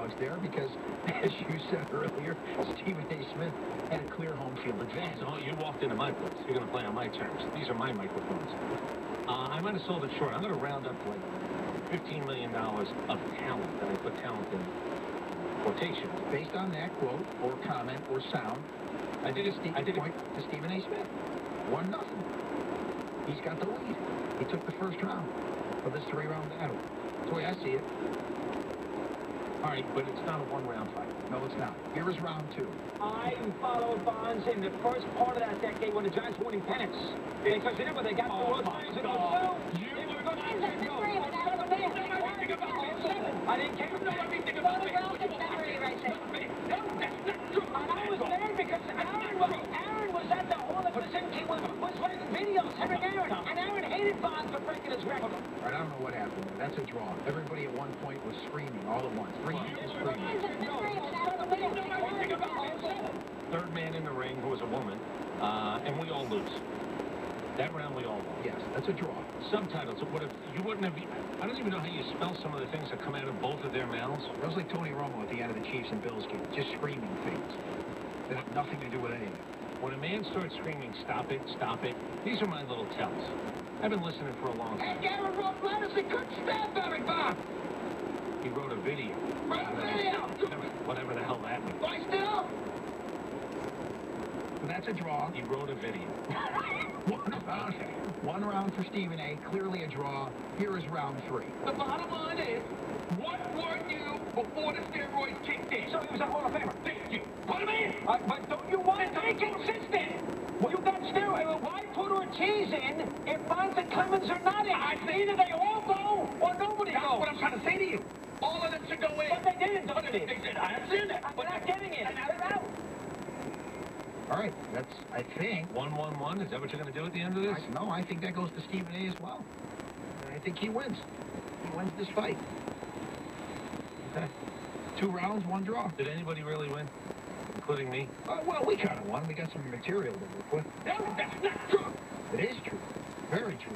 underdogs there because, as you said earlier, Stephen A. Smith had a clear home field advantage. So you walked into my place. You're going to play on my terms. These are my microphones. I might have sold it short. I'm going to round up like $15 million of talent, and I put talent in quotations. Based on that quote or comment or sound, I did a point to Stephen A. Smith. 1-0. He's got the lead. He took the first round of this 3-round battle. That's the way I see it. All right, but it's not a one-round fight. No, it's not. Here is round 2. I followed Bonds in the first part of that decade when the Giants were winning pennants. Because remember, they got the World Series in 02. I didn't care. No, everything about me. I was mad because Aaron was at the Hall of Fame was playing videos, having Aaron. And Aaron hated Bonds for breaking his record. All right, I don't know what happened there. That's a draw. Everybody at one point was screaming all at once. Third man in the ring who was a woman, and we all lose. That round we all lost. Yes, that's a draw. Subtitles. You wouldn't have. I don't even know how you spell some of the things that come out of both of their mouths. That was like Tony Romo at the end of the Chiefs and Bills game, just screaming things that have nothing to do with anything. When a man starts screaming, "Stop it! Stop it!" These are my little tells. I've been listening for a long time. And Gary wrote letters he couldn't stand Barry Bob. He wrote a video. Whatever the hell that means. Why still? So that's a draw. He wrote a video. One round for Stephen A. Clearly a draw. Here is round 3. The bottom line is, what were you before the steroids kicked in? So he was a Hall of Famer. Thank you. Put him in. But don't you want to be consistent? Well, you got steroids. Why put Ortiz in if Bonds and Clemens are not in? I say either they all go or nobody goes. That's what I'm trying to say to you. All of them should go in. But they didn't, don't they? They did. I understand that. But not getting it. And now they're out. All right, that's, I think... 1-1-1? Is that what you're going to do at the end of this? No, I think that goes to Stephen A. as well. And I think he wins. He wins this fight. Okay. 2 rounds, 1 draw. Did anybody really win? Including me? Well, we kind of won. We got some material to work with. No, that's not true. It is true. Very true.